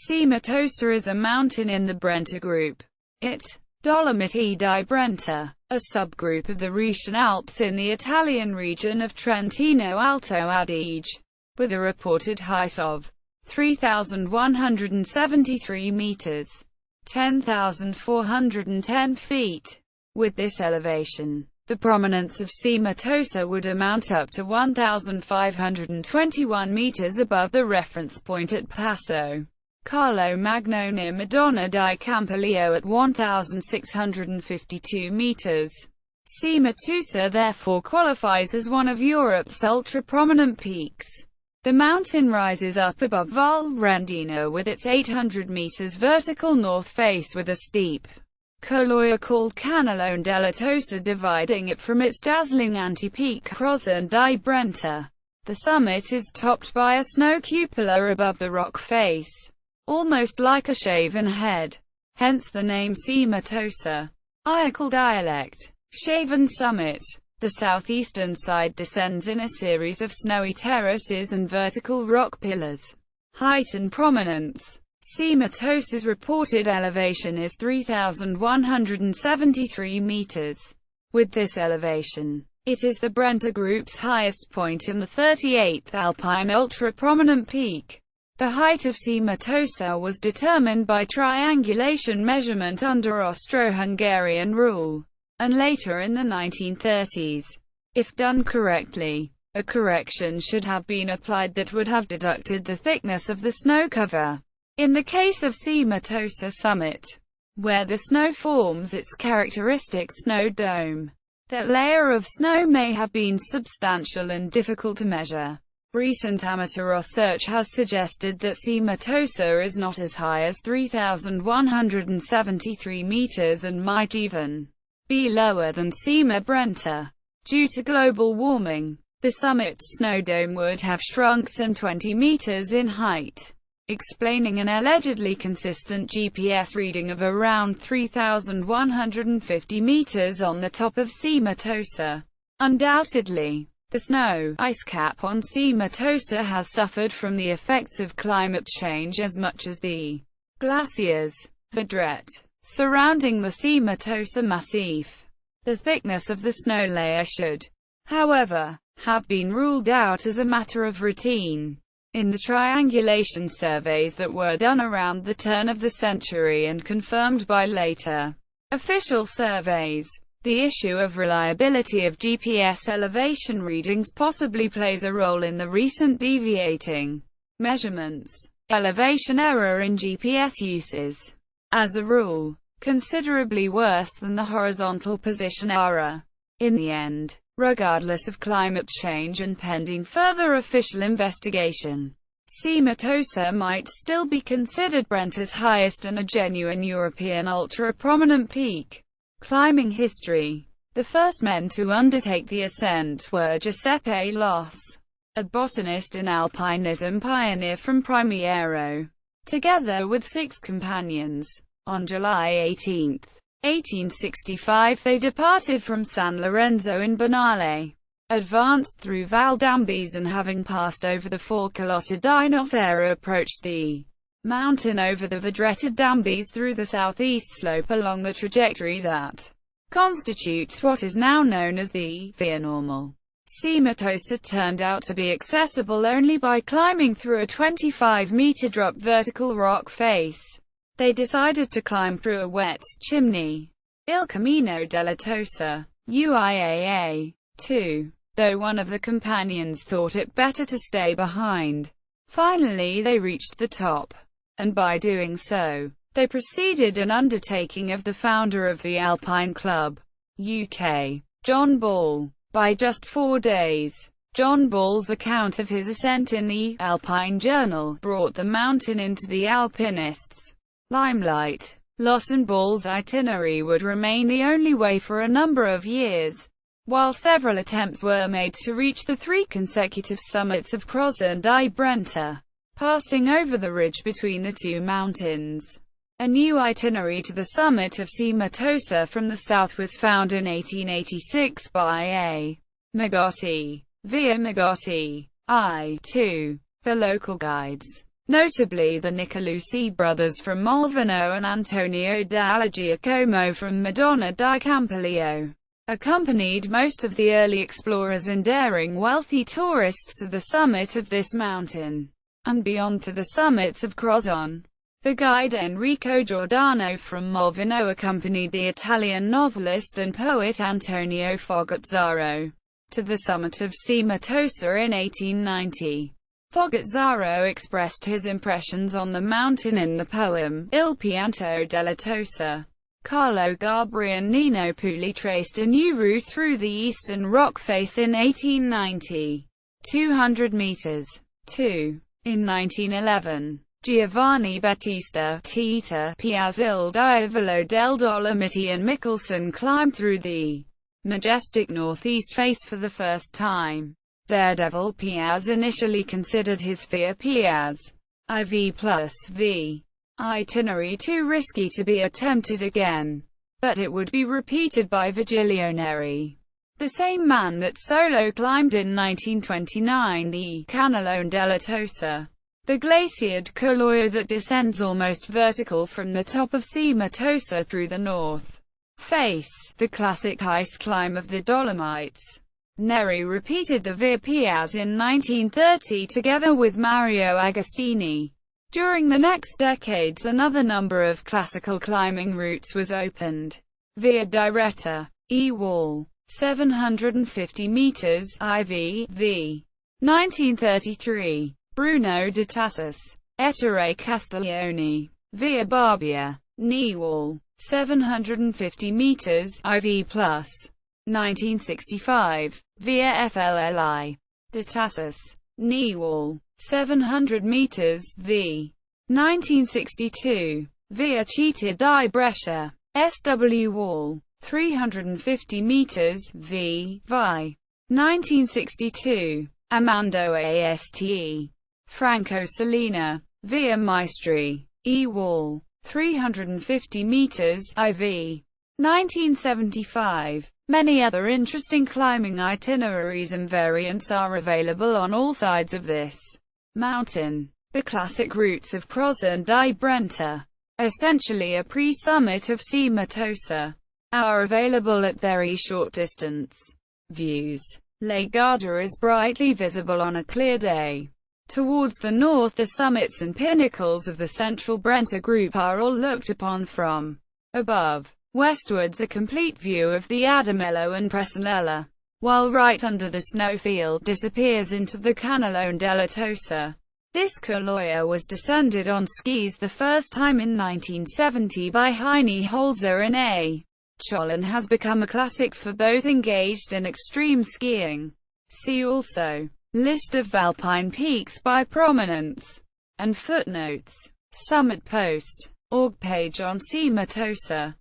Cima Tosa is a mountain in the Brenta group. Dolomiti di Brenta, a subgroup of the Rhaetian Alps in the Italian region of Trentino-Alto Adige, with a reported height of 3,173 meters, 10,410 feet. With this elevation, the prominence of Cima Tosa would amount up to 1,521 meters above the reference point at Passo Carlo Magno near Madonna di Campiglio at 1,652 meters. Cima Tosa therefore qualifies as one of Europe's ultra-prominent peaks. The mountain rises up above Val Rendena with its 800 meters vertical north face, with a steep couloir called Canalone della Tosa dividing it from its dazzling ante-peak Crozzon di Brenta. The summit is topped by a snow cupola above the rock face, almost like a shaven head, hence the name Cima Tosa. Iocal dialect, Shaven Summit. The southeastern side descends in a series of snowy terraces and vertical rock pillars. Height and prominence. Cima Tosa's reported elevation is 3,173 meters. With this elevation, it is the Brenta group's highest point and the 38th alpine ultra-prominent peak. The height of Cima Tosa was determined by triangulation measurement under Austro-Hungarian rule, and later in the 1930s. If done correctly, a correction should have been applied that would have deducted the thickness of the snow cover. In the case of Cima Tosa summit, where the snow forms its characteristic snow dome, that layer of snow may have been substantial and difficult to measure. Recent amateur research has suggested that Cima Tosa is not as high as 3,173 meters and might even be lower than Cima Brenta. Due to global warming, the summit's snow dome would have shrunk some 20 meters in height, explaining an allegedly consistent GPS reading of around 3,150 meters on the top of Cima Tosa. Undoubtedly, the snow ice cap on Cima Tosa has suffered from the effects of climate change as much as the glaciers Vedret surrounding the Cima Tosa massif. The thickness of the snow layer should, however, have been ruled out as a matter of routine in the triangulation surveys that were done around the turn of the century and confirmed by later official surveys. The issue of reliability of GPS elevation readings possibly plays a role in the recent deviating measurements. Elevation error in GPS uses, as a rule, considerably worse than the horizontal position error. In the end, regardless of climate change and pending further official investigation, Cima Tosa might still be considered Brenta's highest and a genuine European ultra-prominent peak. Climbing history. The first men to undertake the ascent were Giuseppe Loss, a botanist and alpinism pioneer from Primiero, together with 6 companions. On July 18, 1865 they departed from San Lorenzo in Bernale, advanced through Val d'Ambes and having passed over the Forcalotta di Novara approached the mountain over the Vedretta d'Ambes through the southeast slope along the trajectory that constitutes what is now known as the Via Normal. Cima Tosa turned out to be accessible only by climbing through a 25-meter drop vertical rock face. They decided to climb through a wet chimney, Il Camino della Tosa, UIAA, 2, though one of the companions thought it better to stay behind. Finally they reached the top, and by doing so, they preceded an undertaking of the founder of the Alpine Club, UK, John Ball, by just 4 days. John Ball's account of his ascent in the Alpine Journal brought the mountain into the alpinists' limelight. Loss and Ball's itinerary would remain the only way for a number of years, while several attempts were made to reach the 3 consecutive summits of Crozzon di Brenta, passing over the ridge between the 2 mountains. A new itinerary to the summit of Cima Tosa from the south was found in 1886 by A. Magotti, via Magotti, I. 2. The local guides notably the Nicolucci brothers from Malvino and Antonio da Giacomo from Madonna di Campiglio, accompanied most of the early explorers and daring wealthy tourists to the summit of this mountain, and beyond to the summits of Crozzon. The guide Enrico Giordano from Malvino accompanied the Italian novelist and poet Antonio Fogazzaro to the summit of Cima Tosa in 1890. Fogazzaro expressed his impressions on the mountain in the poem, Il pianto della Tosa. Carlo Gabri and Nino Pulli traced a new route through the eastern rock face in 1890. 200 meters. 2. In 1911, Giovanni Battista Tita Piaz il Diavolo del Dolomiti and Michelson climbed through the majestic northeast face for the first time. Daredevil Piaz initially considered his Via Piaz IV+V itinerary too risky to be attempted again, but it would be repeated by Virgilio Neri, the same man that solo climbed in 1929 the Canalone della Tosa, the glaciered couloir that descends almost vertical from the top of Cima Tosa through the north face, the classic ice climb of the Dolomites. Neri repeated the Via Piaz in 1930 together with Mario Agostini. During the next decades another number of classical climbing routes was opened. Via Diretta, E-Wall, 750 meters, IV.V. 1933. Bruno de Tassis, Ettore Castiglione. Via Barbia, Knee-Wall, 750 meters, IV+. 1965. Via Flli. De Tassis, Knee-Wall, 700 meters, v. 1962. Via Città di Brescia, SW Wall, 350 meters, v. 1962. Amando Aste. Franco Salina. Via Maestri, E-Wall, 350 meters, IV. 1975. Many other interesting climbing itineraries and variants are available on all sides of this mountain. The classic routes of Crozzon di Brenta, essentially a pre-summit of Cima Tosa, are available at very short distance. Views. Lake Garda is brightly visible on a clear day. Towards the north the summits and pinnacles of the central Brenta group are all looked upon from above. Westwards a complete view of the Adamello and Presanella, while right under the snowfield disappears into the Canalone della Tosa. This couloir was descended on skis the first time in 1970 by Heine Holzer and A. Scholl and has become a classic for those engaged in extreme skiing. See also List of alpine peaks by prominence and footnotes. Summit Post. Org page on Cima Tosa.